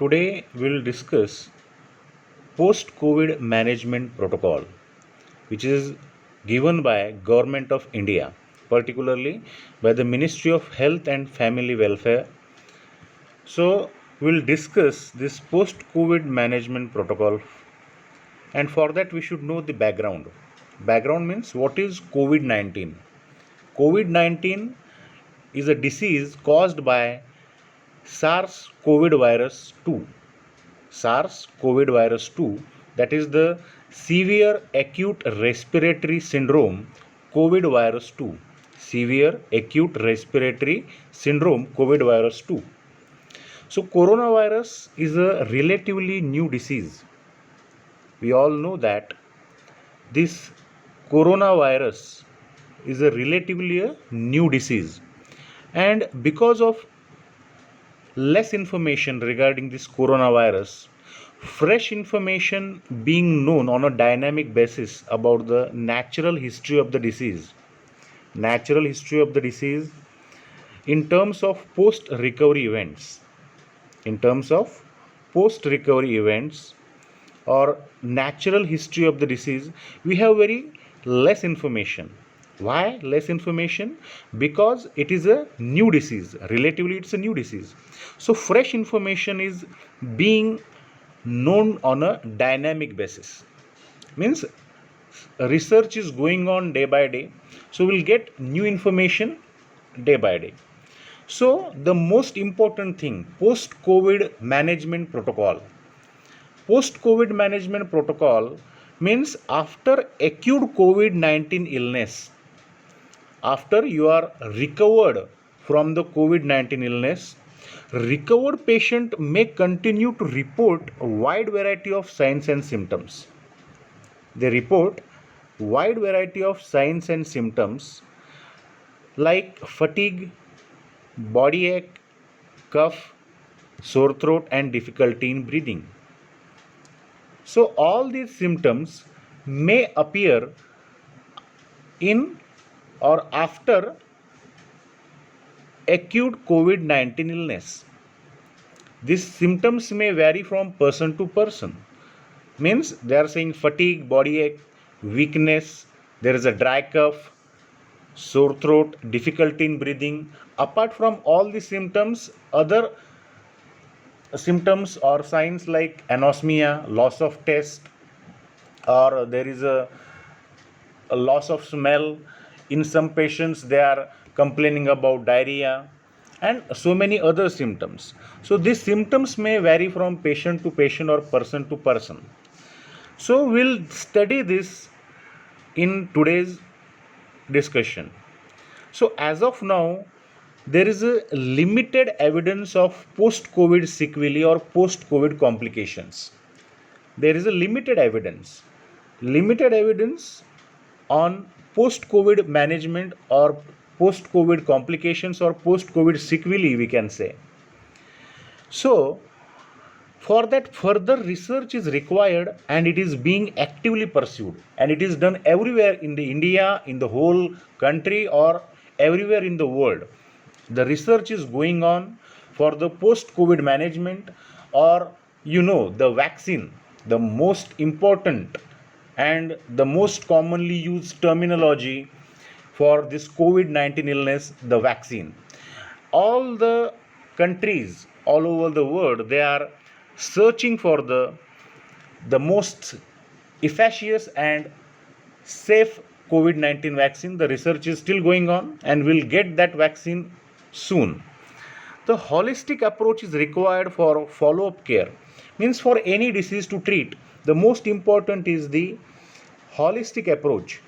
Today we'll discuss post-COVID management protocol, which is given by Government of India, particularly by the Ministry of Health and Family Welfare. So we'll discuss this post-COVID management protocol, and for that we should know the background. Background means what is COVID-19? COVID-19 is a disease caused by SARS COVID virus 2. SARS COVID virus 2, that is the severe acute respiratory syndrome COVID virus 2. Severe acute respiratory syndrome COVID virus 2. So, coronavirus is a relatively new disease. We all know that this coronavirus is a relatively a new disease, and because of less information regarding this coronavirus, fresh information being known on a dynamic basis about the natural history of the disease, in terms of post recovery events, in terms of post recovery events or natural history of the disease, we have very less information. Why less information? Because it is a new disease. Relatively, it's a new disease. So fresh information is being known on a dynamic basis. Means research is going on day by day. So we'll get new information day by day. So the most important thing, post-COVID management protocol. Post-COVID management protocol means after acute COVID-19 illness, after you are recovered from the COVID-19 illness, recovered patient may continue to report a wide variety of signs and symptoms. They report wide variety of signs and symptoms like fatigue, body ache, cough, sore throat, and difficulty in breathing. So all these symptoms may appear in or after acute COVID-19 illness. These symptoms may vary from person to person. Means they are saying fatigue, body ache, weakness, there is a dry cough, sore throat, difficulty in breathing. Apart from all these symptoms, other symptoms or signs like anosmia, loss of taste, or there is a loss of smell. In some patients, they are complaining about diarrhea and so many other symptoms. So these symptoms may vary from patient to patient or person to person. So we'll study this in today's discussion. So as of now, there is a limited evidence of post-COVID sequelae or post-COVID complications. There is a limited evidence on post-COVID management or post-COVID complications or post-COVID sequelae, we can say. So for that, further research is required, and it is being actively pursued, and it is done everywhere in the India, in the whole country, or everywhere in the world. The research is going on for the post-COVID management, or the vaccine, the most important and the most commonly used terminology for this COVID-19 illness, the vaccine. All the countries all over the world, they are searching for the most efficacious and safe COVID-19 vaccine. The research is still going on, and we'll get that vaccine soon. The holistic approach is required for follow-up care. Means for any disease to treat, the most important is the holistic approach.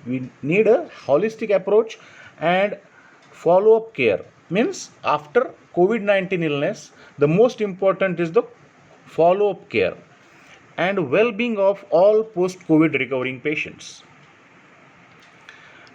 We need a holistic approach and follow-up care. Means after COVID-19 illness, the most important is the follow-up care and well-being of all post-COVID recovering patients.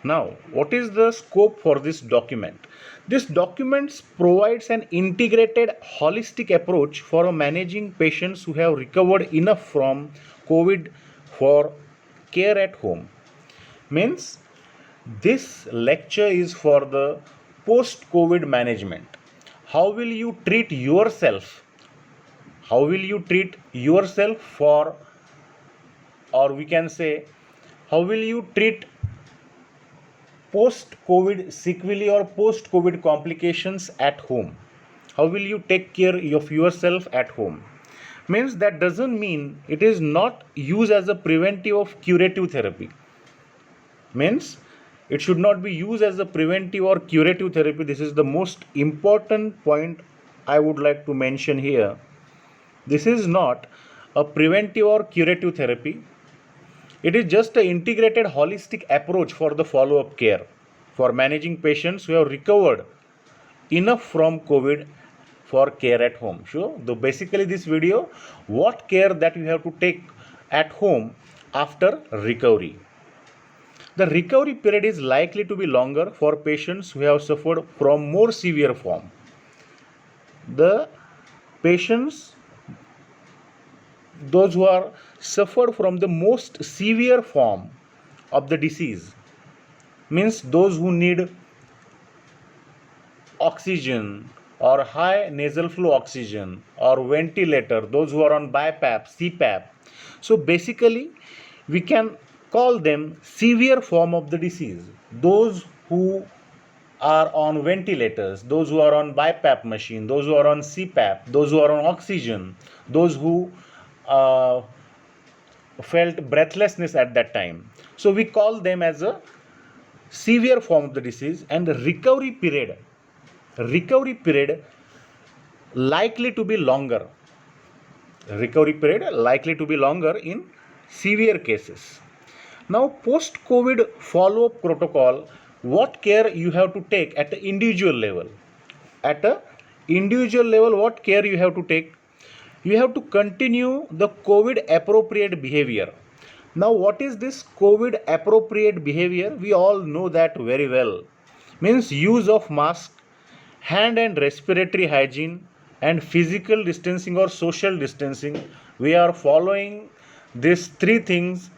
Now, what is the scope for this document? This document provides an integrated holistic approach for managing patients who have recovered enough from COVID for care at home. Means this lecture is for the post-COVID management. How will you treat yourself? how will you treat yourself for, or we can say, how will you treat post-COVID sequelae or post-COVID complications at home? How will you take care of yourself at home? Means that doesn't mean it is not used as a preventive of curative therapy. Means it should not be used as a preventive or curative therapy. This is the most important point I would like to mention here. This is not a preventive or curative therapy. It is just an integrated holistic approach for the follow-up care for managing patients who have recovered enough from COVID for care at home. So basically this video, what care that you have to take at home after recovery. The recovery period is likely to be longer for patients who have suffered from more severe form. The patients, those who are suffered from the most severe form of the disease, means those who need oxygen or high nasal flow oxygen or ventilator, those who are on BiPAP, CPAP. So basically we can call them severe form of the disease. Those who are on ventilators, those who are on BiPAP machine, those who are on CPAP, those who are on oxygen, those who felt breathlessness at that time. So we call them as a severe form of the disease, and the recovery period likely to be longer. Recovery period likely to be longer in severe cases. Now post-COVID follow-up protocol, what care you have to take at the individual level. At a individual level, what care you have to take? You have to continue the COVID appropriate behavior. Now what is this COVID appropriate behavior? We all know that very well. Means use of mask, hand and respiratory hygiene, and physical distancing or social distancing. We are following these three things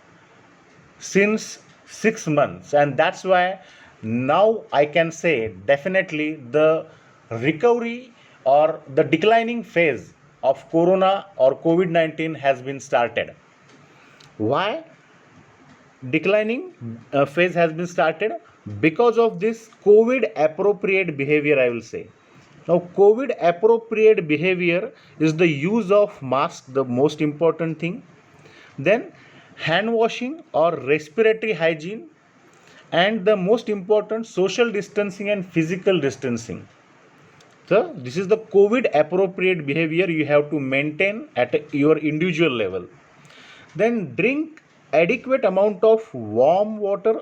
since 6 months, and that's why now I can say definitely the recovery or the declining phase of corona or COVID-19 has been started. Why declining phase has been started? Because of this COVID appropriate behavior, I will say. Now COVID appropriate behavior is the use of mask, the most important thing. Then hand washing or respiratory hygiene, and the most important, social distancing and physical distancing. So this is the COVID appropriate behavior you have to maintain at your individual level. Then drink adequate amount of warm water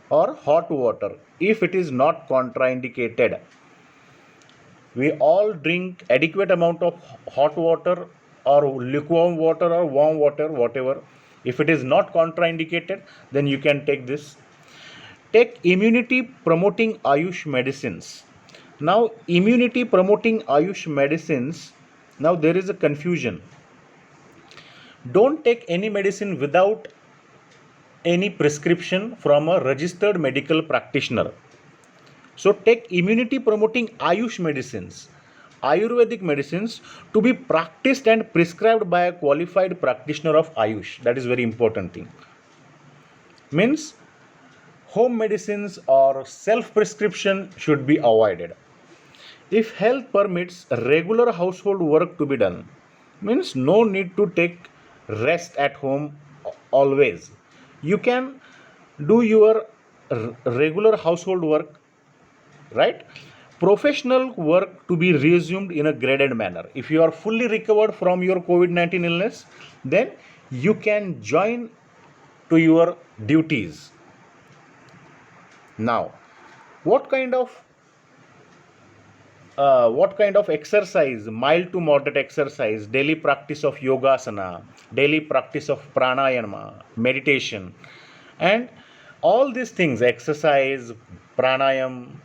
or hot water if it is not contraindicated. We all drink adequate amount of hot water or lukewarm water or warm water, whatever. If it is not contraindicated, then you can take this. Take immunity promoting Ayush medicines. Now immunity promoting Ayush medicines, now there is a confusion. Don't take any medicine without any prescription from a registered medical practitioner. So take immunity promoting Ayush medicines, Ayurvedic medicines, to be practiced and prescribed by a qualified practitioner of Ayush. That is very important thing. Means home medicines or self-prescription should be avoided. If health permits regular household work to be done, means no need to take rest at home always. You can do your regular household work, right? Professional work to be resumed in a graded manner. If you are fully recovered from your COVID-19 illness, then you can join to your duties. Now, what kind of exercise, mild to moderate exercise, daily practice of yogasana, daily practice of pranayama, meditation, and all these things, exercise, pranayam,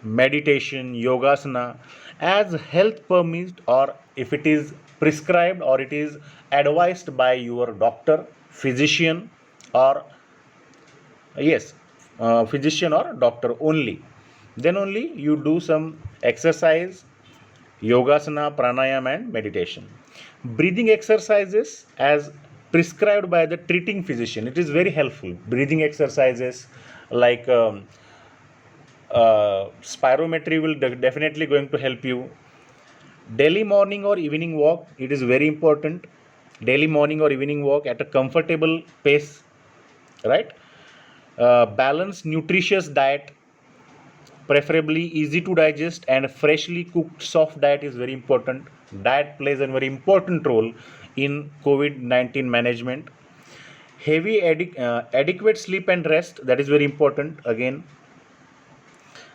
meditation, yogasana, as health permits, or if it is prescribed or it is advised by your doctor, physician, or physician or doctor only, then only you do some exercise, yogasana, pranayam and meditation. Breathing exercises as prescribed by the treating physician. It is very helpful. Breathing exercises like spirometry will definitely going to help you. Daily morning or evening walk, it is very important. Daily morning or evening walk at a comfortable pace, right? Balanced nutritious diet, preferably easy to digest and freshly cooked soft diet is very important. Diet plays a very important role in COVID-19 management. Adequate sleep and rest, that is very important again.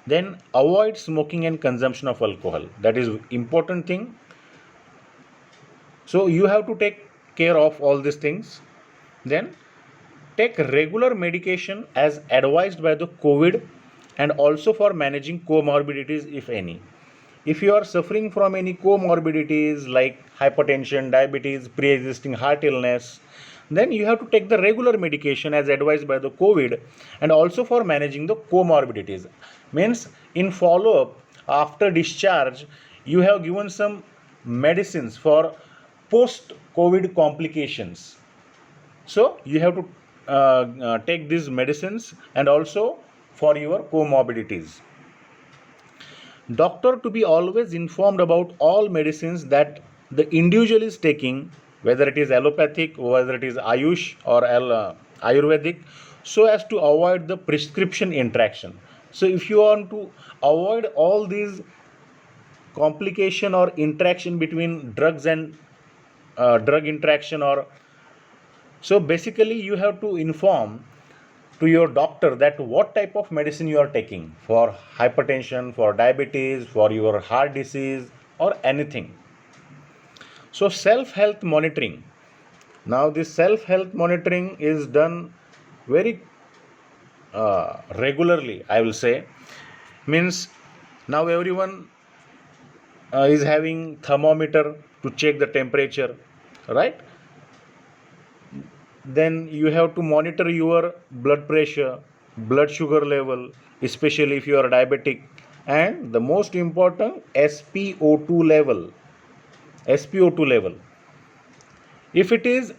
Then avoid smoking and consumption of alcohol, that is important thing. So you have to take care of all these things. Then take regular medication as advised by the COVID and also for managing comorbidities if any. If you are suffering from any comorbidities like hypertension, diabetes, pre-existing heart illness, then you have to take the regular medication as advised by the COVID and also for managing the comorbidities. Means in follow-up after discharge, you have given some medicines for post-COVID complications. So you have to take these medicines and also for your comorbidities. Doctor to be always informed about all medicines that the individual is taking, whether it is allopathic, whether it is Ayush or Ayurvedic, so as to avoid the prescription interaction. So if you want to avoid all these complication or interaction between drugs and drug interaction, or so basically you have to inform to your doctor that what type of medicine you are taking for hypertension, for diabetes, for your heart disease or anything. So self health monitoring, now this self health monitoring is done very regularly, I will say. Means now everyone is having thermometer to check the temperature, right? Then you have to monitor your blood pressure, blood sugar level, especially if you are diabetic, and the most important SpO2 level. SpO2 level. If it is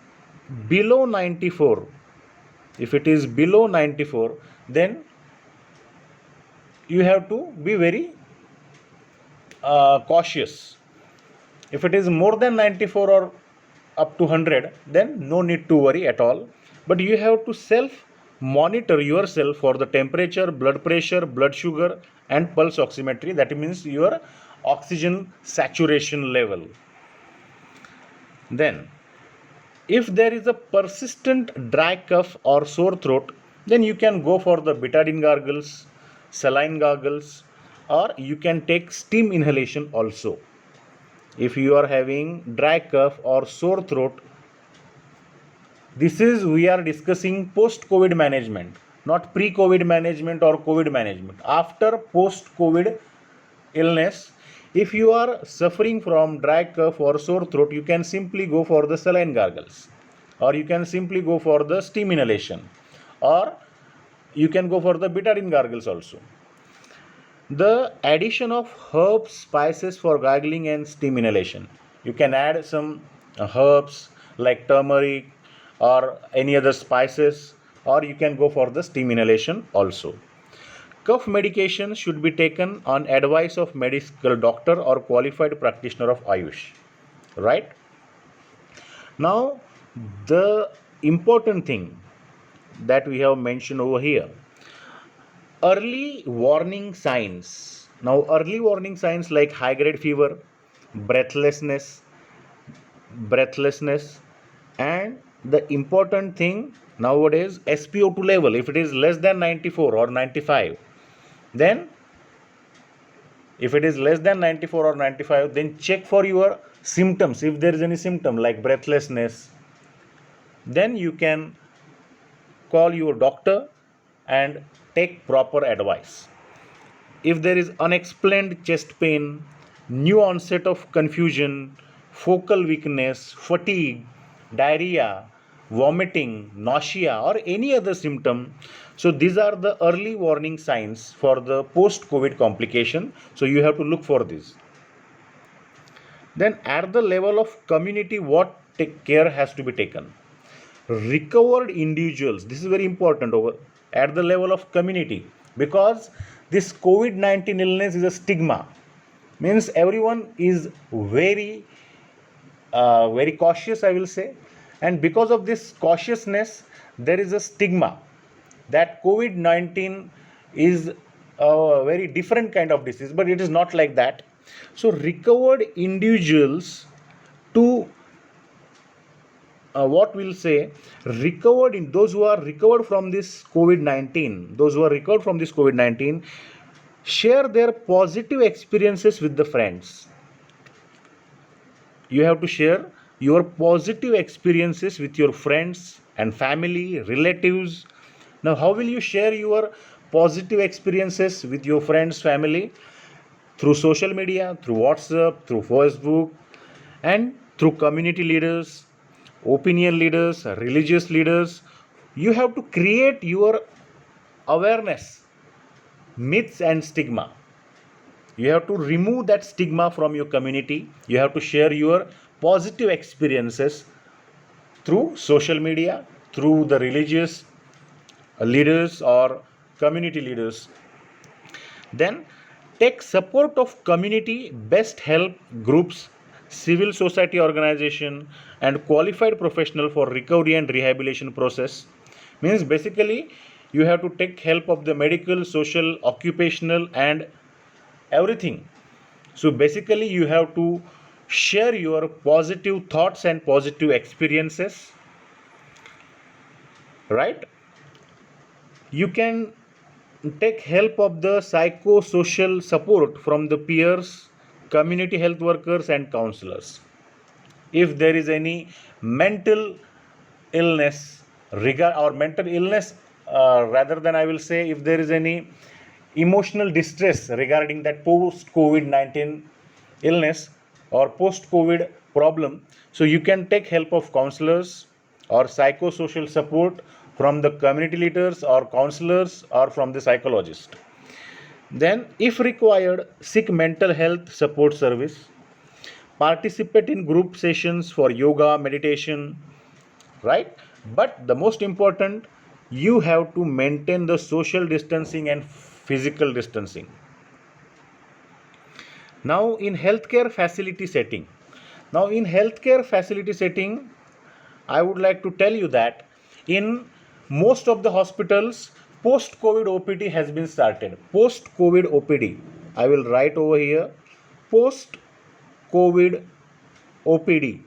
below 94, if it is below 94, then you have to be very cautious. If it is more than 94 or up to 100, then no need to worry at all. But you have to self monitor yourself for the temperature, blood pressure, blood sugar and pulse oximetry. That means your oxygen saturation level. Then if there is a persistent dry cough or sore throat, then you can go for the betadine gargles, saline gargles, or you can take steam inhalation also. If you are having dry cough or sore throat, this is we are discussing post-COVID management, not pre-COVID management or COVID management. After post-COVID illness, if you are suffering from dry cough or sore throat, you can simply go for the saline gargles, or you can simply go for the steam inhalation, or you can go for the betadine gargles also. The addition of herbs, spices for gargling and steam inhalation. You can add some herbs like turmeric or any other spices, or you can go for the steam inhalation also. Cough medication should be taken on advice of medical doctor or qualified practitioner of Ayush. Right? Now, the important thing that we have mentioned over here, early warning signs. Now, early warning signs like high grade fever, breathlessness, and the important thing nowadays SpO2 level. If it is less than 94 or 95, then if it is less than 94 or 95, then check for your symptoms. If there is any symptom like breathlessness, then you can call your doctor and take proper advice. If there is unexplained chest pain, new onset of confusion, focal weakness, fatigue, diarrhea, vomiting, nausea, or any other symptom, so these are the early warning signs for the post-COVID complication. So you have to look for this. Then at the level of community, what care has to be taken? Recovered individuals, this is very important over at the level of community, because this COVID-19 illness is a stigma, means everyone is very cautious, I will say, and because of this cautiousness there is a stigma that COVID-19 is a very different kind of disease, but it is not like that. So recovered individuals to what we'll say, recovered in those who are recovered from this COVID-19, those who are recovered from this COVID-19 share their positive experiences with the friends. You have to share your positive experiences with your friends and family, relatives. Now, how will you share your positive experiences with your friends, family? Through social media, through WhatsApp, through Facebook, and through community leaders, opinion leaders, religious leaders. You have to create your awareness, myths, and stigma. You have to remove that stigma from your community. You have to share your positive experiences through social media, through the religious leaders or community leaders. Then take support of community best help groups, civil society organization, and qualified professional for recovery and rehabilitation process. Means basically you have to take help of the medical, social, occupational, and everything. So basically you have to share your positive thoughts and positive experiences, right? You can take help of the psychosocial support from the peers, community health workers, and counselors. If there is any mental illness or mental illness, rather than I will say, if there is any emotional distress regarding that post COVID-19 illness or post COVID problem, so you can take help of counselors or psychosocial support from the community leaders or counselors or from the psychologist. Then if required, seek mental health support service, participate in group sessions for yoga, meditation, right? But the most important, you have to maintain the social distancing and physical distancing. Now in healthcare facility setting, I would like to tell you that in most of the hospitals, post COVID OPD has been started. Post COVID OPD, I will write over here, post COVID OPD.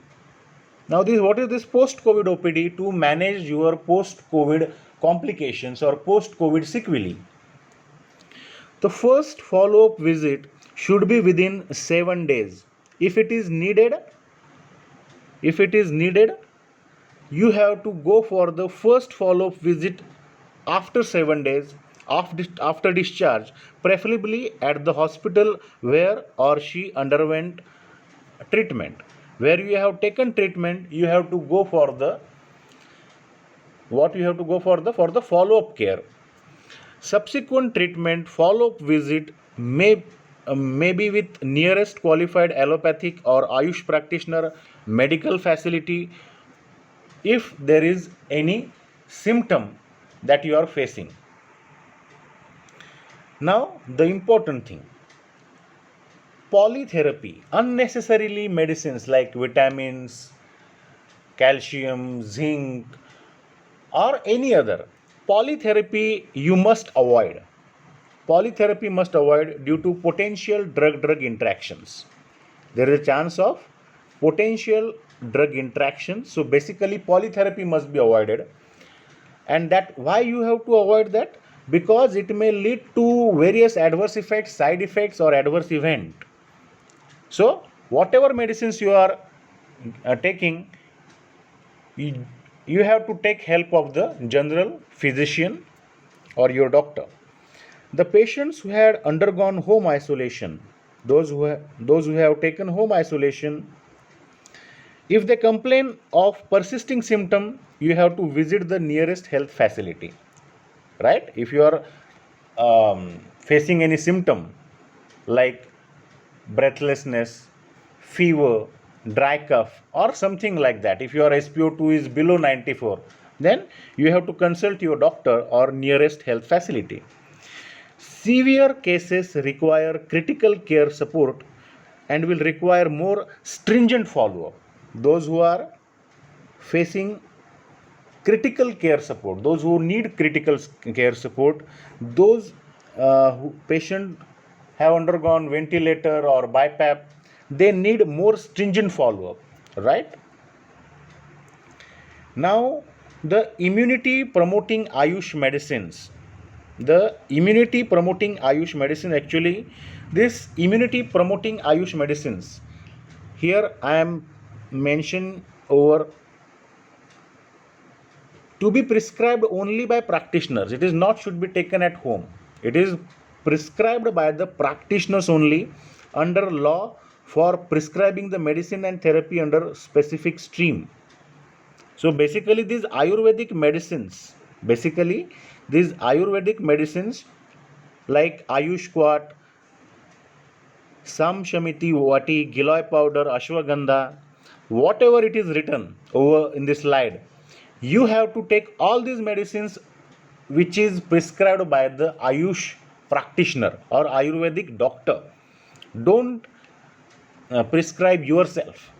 Now what is this post COVID OPD? To manage your post COVID complications or post COVID sequelae. The first follow up visit should be within 7 days. If it is needed, you have to go for the first follow up visit after 7 days after discharge, preferably at the hospital where or she underwent treatment. Where you have taken treatment, you have to go for the follow up care. Subsequent treatment follow up visit may be with nearest qualified allopathic or Ayush practitioner medical facility if there is any symptom that you are facing. Now the important thing, polytherapy, unnecessarily medicines like vitamins, calcium, zinc, or any other polytherapy you must avoid. Polytherapy must avoid due to potential drug interactions. There is a chance of potential drug interactions. So basically polytherapy must be avoided. And that why you have to avoid that? Because it may lead to various adverse effects, side effects, or adverse event. So whatever medicines you are taking, you have to take help of the general physician or your doctor. The patients who had undergone home isolation, those who have taken home isolation, if they complain of persisting symptom, you have to visit the nearest health facility, right? If you are facing any symptom like breathlessness, fever, dry cough, or something like that, if your SpO2 is below 94, then you have to consult your doctor or nearest health facility. Severe cases require critical care support and will require more stringent follow-up. Those who are facing critical care support, those who need critical care support, those who patient have undergone ventilator or BiPAP, they need more stringent follow-up, right? Now, the immunity promoting Ayush medicines. The immunity promoting Ayush medicine, actually, this immunity promoting Ayush medicines, here I am mentioned over to be prescribed only by practitioners. It is not should be taken at home. It is prescribed by the practitioners only under law for prescribing the medicine and therapy under specific stream. So basically these Ayurvedic medicines, like Ayush Quat, Sam Shamiti Vati, Giloy powder, Ashwagandha, whatever it is written over in this slide, you have to take all these medicines which is prescribed by the Ayush practitioner or Ayurvedic doctor. Don't prescribe yourself,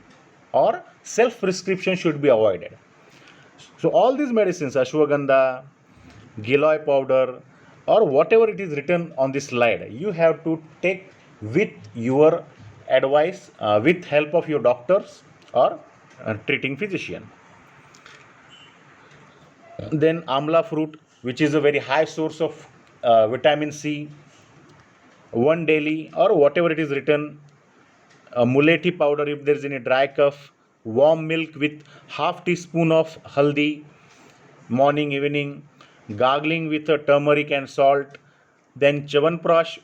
or self prescription should be avoided. So all these medicines, Ashwagandha, Giloy powder, or whatever it is written on this slide, you have to take with your advice, with help of your doctors or treating physician. Then amla fruit, which is a very high source of vitamin C, one daily, or whatever it is written, muleti powder if there is any dry cough, warm milk with half teaspoon of haldi, morning, evening, gargling with turmeric and salt. Then Chyawanprash,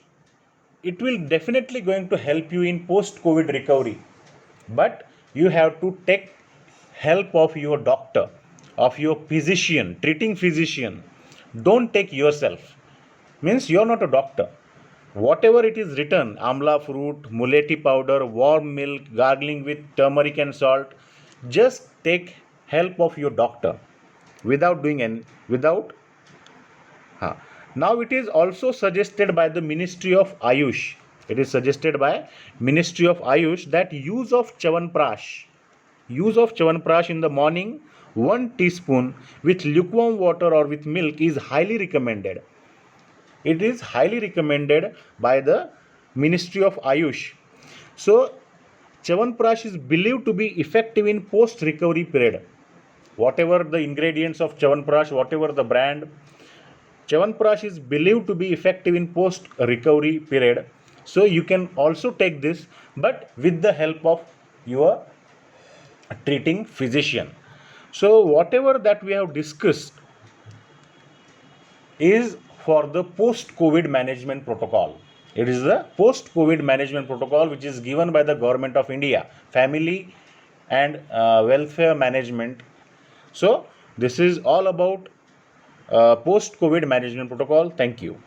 it will definitely going to help you in post-COVID recovery, but you have to take help of your doctor, of your physician, treating physician. Don't take yourself. Means you are not a doctor. Whatever it is written, amla fruit, muleti powder, warm milk, gargling with turmeric and salt, just take help of your doctor without doing any, without. Now it is also suggested by the Ministry of Ayush. It is suggested by Ministry of Ayush that use of Chyawanprash in the morning, 1 teaspoon with lukewarm water or with milk is highly recommended. It is highly recommended by the Ministry of Ayush. So Chyawanprash is believed to be effective in post-recovery period. Whatever the ingredients of Chyawanprash, whatever the brand, Chyawanprash is believed to be effective in post-recovery period. So you can also take this, but with the help of your treating physician. So whatever that we have discussed is for the post-COVID management protocol. It is the post-COVID management protocol which is given by the Government of India, Family and Welfare Management. So this is all about post-COVID management protocol. Thank you.